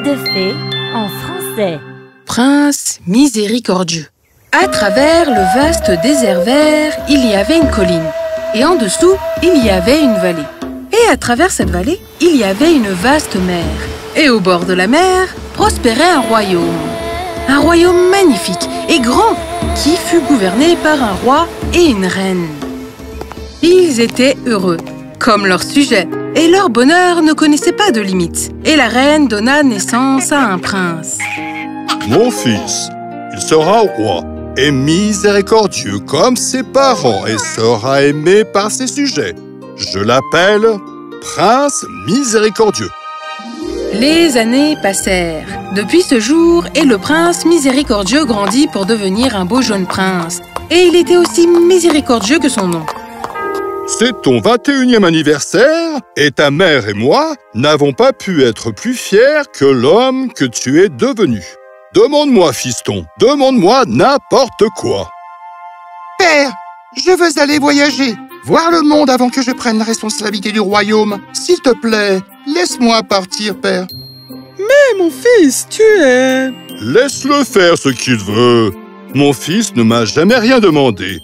de fées en français. Prince miséricordieux. À travers le vaste désert vert, il y avait une colline. Et en dessous, il y avait une vallée. Et à travers cette vallée, il y avait une vaste mer. Et au bord de la mer, prospérait un royaume. Un royaume magnifique et grand, qui fut gouverné par un roi et une reine. Ils étaient heureux, comme leur sujet, et leur bonheur ne connaissait pas de limites. Et la reine donna naissance à un prince. Mon fils, il sera roi et miséricordieux comme ses parents et sera aimé par ses sujets. Je l'appelle Prince miséricordieux. Les années passèrent. Depuis ce jour, et le prince miséricordieux grandit pour devenir un beau jeune prince. Et il était aussi miséricordieux que son nom. C'est ton 21e anniversaire et ta mère et moi n'avons pas pu être plus fiers que l'homme que tu es devenu. Demande-moi, fiston, demande-moi n'importe quoi. Père, je veux aller voyager, voir le monde avant que je prenne la responsabilité du royaume. S'il te plaît, laisse-moi partir, père. Mais mon fils, tu es... Laisse-le faire ce qu'il veut. Mon fils ne m'a jamais rien demandé.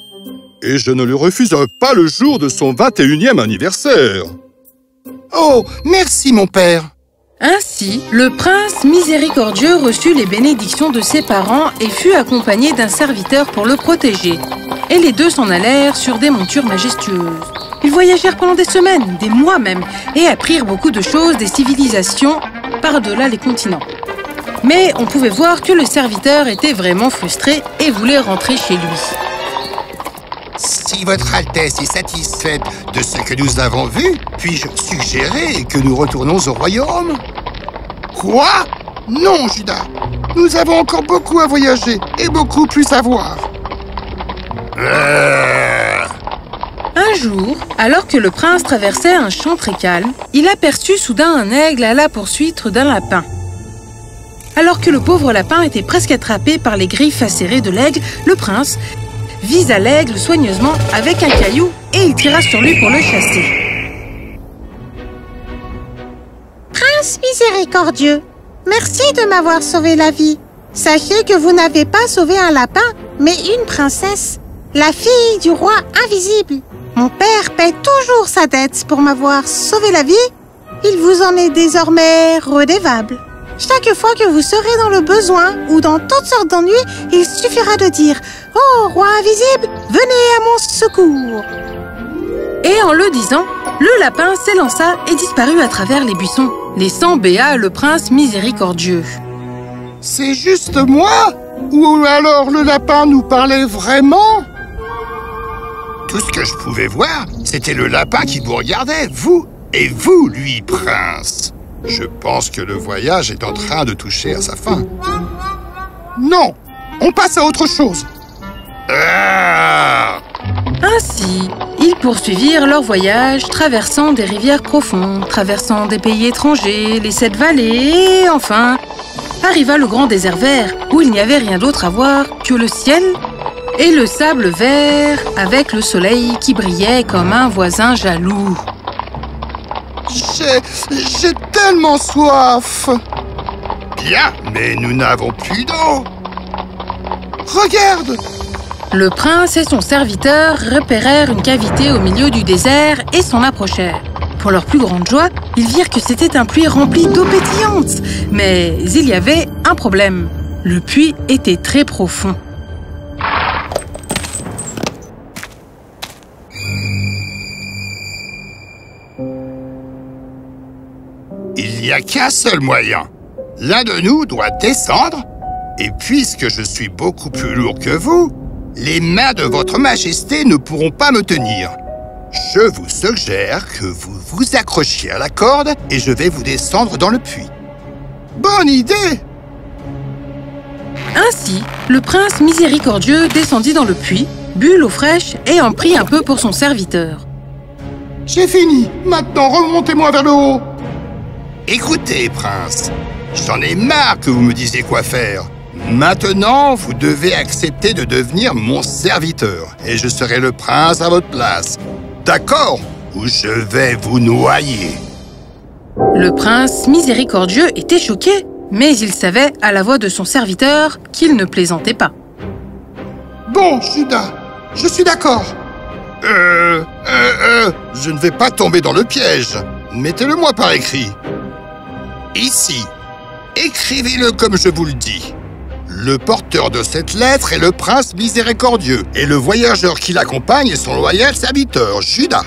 Et je ne lui refuserai pas le jour de son 21e anniversaire. Oh, merci mon père. Ainsi, le prince miséricordieux reçut les bénédictions de ses parents et fut accompagné d'un serviteur pour le protéger. Et les deux s'en allèrent sur des montures majestueuses. Ils voyagèrent pendant des semaines, des mois même, et apprirent beaucoup de choses des civilisations par-delà les continents. Mais on pouvait voir que le serviteur était vraiment frustré et voulait rentrer chez lui. Si votre Altesse est satisfaite de ce que nous avons vu, puis-je suggérer que nous retournons au royaume? Quoi? Non, Judas. Nous avons encore beaucoup à voyager et beaucoup plus à voir. Un jour, alors que le prince traversait un champ très calme, il aperçut soudain un aigle à la poursuite d'un lapin. Alors que le pauvre lapin était presque attrapé par les griffes acérées de l'aigle, le prince visa l'aigle soigneusement avec un caillou et il tira sur lui pour le chasser. Prince miséricordieux, merci de m'avoir sauvé la vie. Sachez que vous n'avez pas sauvé un lapin, mais une princesse, la fille du roi invisible. Mon père paie toujours sa dette pour m'avoir sauvé la vie. Il vous en est désormais redevable. Chaque fois que vous serez dans le besoin ou dans toutes sortes d'ennuis, il suffira de dire « Oh, roi invisible, venez à mon secours !» Et en le disant, le lapin s'élança et disparut à travers les buissons, laissant béat le prince miséricordieux. C'est juste moi? Ou alors le lapin nous parlait vraiment? Tout ce que je pouvais voir, c'était le lapin qui vous regardait, vous, et vous, lui, prince. Je pense que le voyage est en train de toucher à sa fin. Non, on passe à autre chose. Ainsi, ils poursuivirent leur voyage, traversant des rivières profondes, traversant des pays étrangers, les 7 vallées, et enfin, arriva le grand désert vert, où il n'y avait rien d'autre à voir que le ciel et le sable vert, avec le soleil qui brillait comme un voisin jaloux. J'ai tellement soif. Bien, mais nous n'avons plus d'eau. Regarde! Le prince et son serviteur repérèrent une cavité au milieu du désert et s'en approchèrent. Pour leur plus grande joie, ils virent que c'était un puits rempli d'eau pétillante. Mais il y avait un problème. Le puits était très profond. Il n'y a qu'un seul moyen. L'un de nous doit descendre, et puisque je suis beaucoup plus lourd que vous, les mains de votre majesté ne pourront pas me tenir. Je vous suggère que vous vous accrochiez à la corde et je vais vous descendre dans le puits. Bonne idée! Ainsi, le prince miséricordieux descendit dans le puits, but l'eau fraîche et en prit un peu pour son serviteur. J'ai fini. Maintenant, remontez-moi vers le haut. Écoutez, prince, j'en ai marre que vous me disiez quoi faire. Maintenant, vous devez accepter de devenir mon serviteur et je serai le prince à votre place. D'accord? Ou je vais vous noyer. Le prince miséricordieux était choqué. Mais il savait, à la voix de son serviteur, qu'il ne plaisantait pas. Bon, Judas, je suis d'accord. Je ne vais pas tomber dans le piège. Mettez-le-moi par écrit. Ici, écrivez-le comme je vous le dis. Le porteur de cette lettre est le prince miséricordieux, et le voyageur qui l'accompagne est son loyal serviteur, Judas.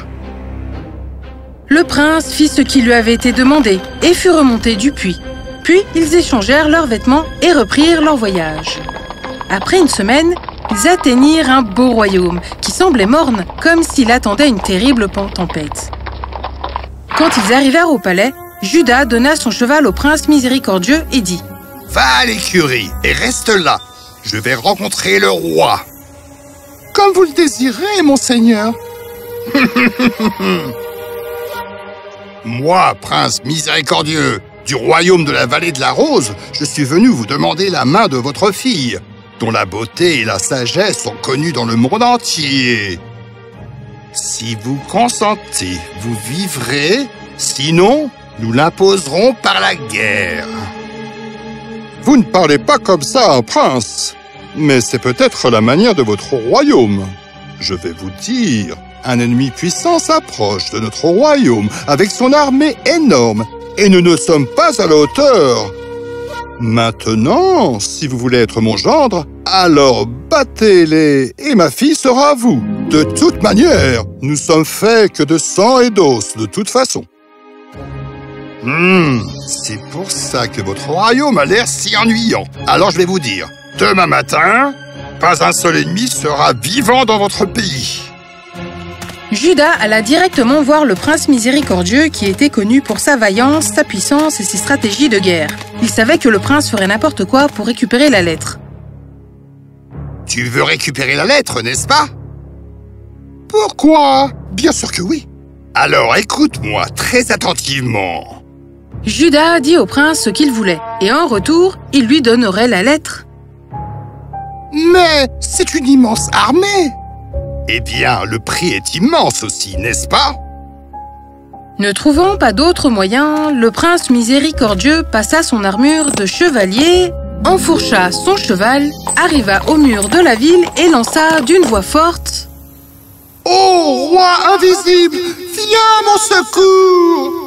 Le prince fit ce qui lui avait été demandé et fut remonté du puits. Puis, ils échangèrent leurs vêtements et reprirent leur voyage. Après une semaine, ils atteignirent un beau royaume qui semblait morne, comme s'il attendait une terrible tempête. Quand ils arrivèrent au palais, Judas donna son cheval au prince miséricordieux et dit « Va à l'écurie et reste là. Je vais rencontrer le roi. » Comme vous le désirez, monseigneur. Moi, prince miséricordieux, du royaume de la vallée de la Rose, je suis venu vous demander la main de votre fille, dont la beauté et la sagesse sont connues dans le monde entier. Si vous consentez, vous vivrez, sinon, nous l'imposerons par la guerre. Vous ne parlez pas comme ça, un prince. Mais c'est peut-être la manière de votre royaume. Je vais vous dire, un ennemi puissant s'approche de notre royaume avec son armée énorme et nous ne sommes pas à la hauteur. Maintenant, si vous voulez être mon gendre, alors battez-les et ma fille sera à vous. De toute manière, nous sommes faits que de sang et d'os, de toute façon. C'est pour ça que votre royaume a l'air si ennuyant. Alors je vais vous dire, demain matin, pas un seul ennemi sera vivant dans votre pays. Judas alla directement voir le prince miséricordieux qui était connu pour sa vaillance, sa puissance et ses stratégies de guerre. Il savait que le prince ferait n'importe quoi pour récupérer la lettre. Tu veux récupérer la lettre, n'est-ce pas? Pourquoi? Bien sûr que oui. Alors écoute-moi très attentivement. Judas dit au prince ce qu'il voulait, et en retour, il lui donnerait la lettre. Mais c'est une immense armée. Eh bien, le prix est immense aussi, n'est-ce pas? Ne trouvant pas d'autre moyen, le prince miséricordieux passa son armure de chevalier, enfourcha son cheval, arriva au mur de la ville et lança d'une voix forte « Ô roi invisible, viens à mon secours !»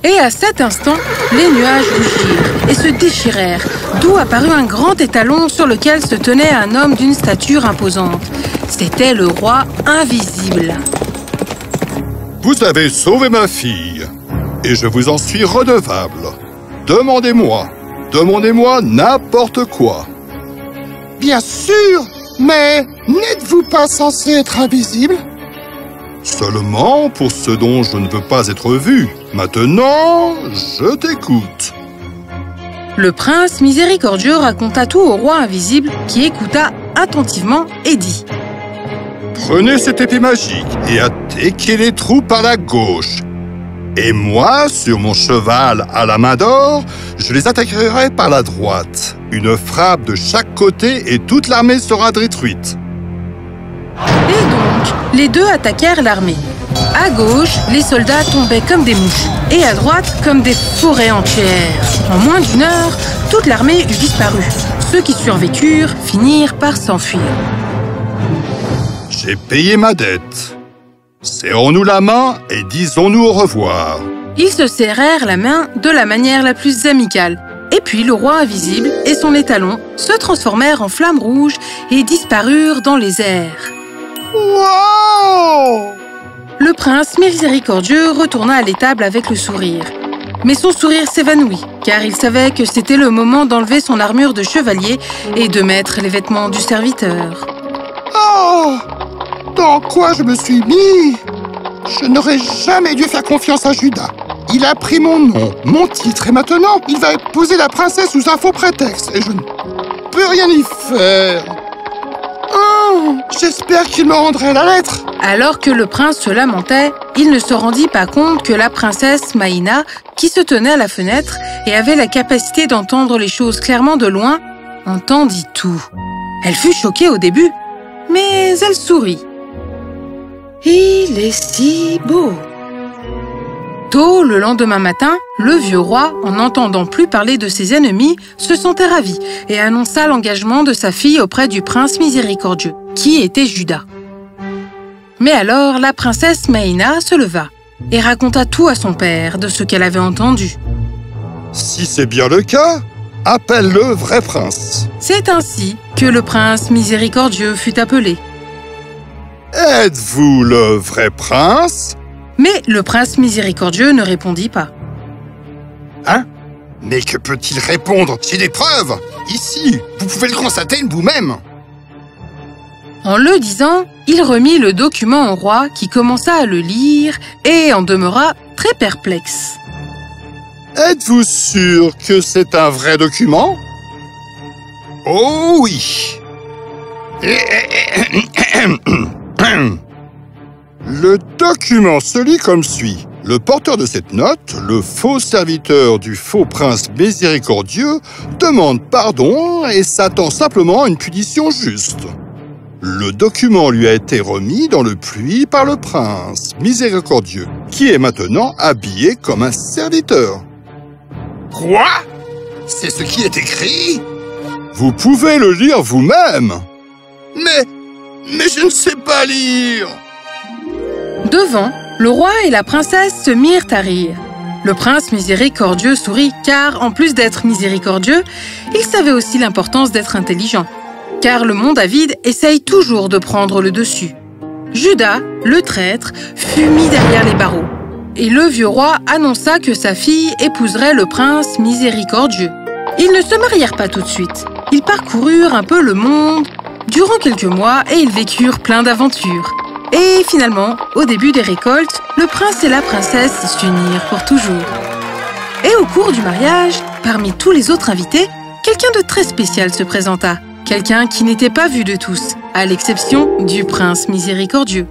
Et à cet instant, les nuages rougirent et se déchirèrent, d'où apparut un grand étalon sur lequel se tenait un homme d'une stature imposante. C'était le roi invisible. Vous avez sauvé ma fille, et je vous en suis redevable. Demandez-moi n'importe quoi. Bien sûr, mais n'êtes-vous pas censé être invisible? Seulement pour ce dont je ne veux pas être vu. Maintenant, je t'écoute. Le prince miséricordieux raconta tout au roi invisible qui écouta attentivement et dit « Prenez cette épée magique et attaquez les trous par la gauche. Et moi, sur mon cheval à la main d'or, je les attaquerai par la droite. Une frappe de chaque côté et toute l'armée sera détruite. » Et donc, les deux attaquèrent l'armée. À gauche, les soldats tombaient comme des mouches, et à droite, comme des forêts entières. En moins d'une heure, toute l'armée eut disparu. Ceux qui survécurent finirent par s'enfuir. J'ai payé ma dette. Serrons-nous la main et disons-nous au revoir. Ils se serrèrent la main de la manière la plus amicale. Et puis le roi invisible et son étalon se transformèrent en flammes rouges et disparurent dans les airs. Wow! Le prince miséricordieux retourna à l'étable avec le sourire. Mais son sourire s'évanouit, car il savait que c'était le moment d'enlever son armure de chevalier et de mettre les vêtements du serviteur. Oh! Dans quoi je me suis mis? Je n'aurais jamais dû faire confiance à Judas. Il a pris mon nom, mon titre, et maintenant, il va épouser la princesse sous un faux prétexte, et je ne peux rien y faire. Oh, j'espère qu'il me rendrait la lettre. Alors que le prince se lamentait, il ne se rendit pas compte que la princesse Maïna, qui se tenait à la fenêtre et avait la capacité d'entendre les choses clairement de loin, entendit tout. Elle fut choquée au début, mais elle sourit. « Il est si beau !» Tôt le lendemain matin, le vieux roi, en n'entendant plus parler de ses ennemis, se sentait ravi et annonça l'engagement de sa fille auprès du prince miséricordieux, qui était Juda. Mais alors la princesse Maïna se leva et raconta tout à son père de ce qu'elle avait entendu. Si c'est bien le cas, appelle le vrai prince. C'est ainsi que le prince miséricordieux fut appelé. Êtes-vous le vrai prince? Mais le prince miséricordieux ne répondit pas. Hein? Mais que peut-il répondre? J'ai des preuves! Ici, vous pouvez le constater vous-même. En le disant, il remit le document au roi qui commença à le lire et en demeura très perplexe. Êtes-vous sûr que c'est un vrai document? Oh oui! Le document se lit comme suit. Le porteur de cette note, le faux serviteur du faux prince miséricordieux, demande pardon et s'attend simplement à une punition juste. Le document lui a été remis dans le pluie par le prince miséricordieux, qui est maintenant habillé comme un serviteur. Quoi? C'est ce qui est écrit? Vous pouvez le lire vous-même. Mais je ne sais pas lire. Devant, le roi et la princesse se mirent à rire. Le prince miséricordieux sourit car, en plus d'être miséricordieux, il savait aussi l'importance d'être intelligent. Car le monde avide essaye toujours de prendre le dessus. Juda, le traître, fut mis derrière les barreaux. Et le vieux roi annonça que sa fille épouserait le prince miséricordieux. Ils ne se marièrent pas tout de suite. Ils parcoururent un peu le monde durant quelques mois et ils vécurent plein d'aventures. Et finalement, au début des récoltes, le prince et la princesse s'unirent pour toujours. Et au cours du mariage, parmi tous les autres invités, quelqu'un de très spécial se présenta. Quelqu'un qui n'était pas vu de tous, à l'exception du prince miséricordieux.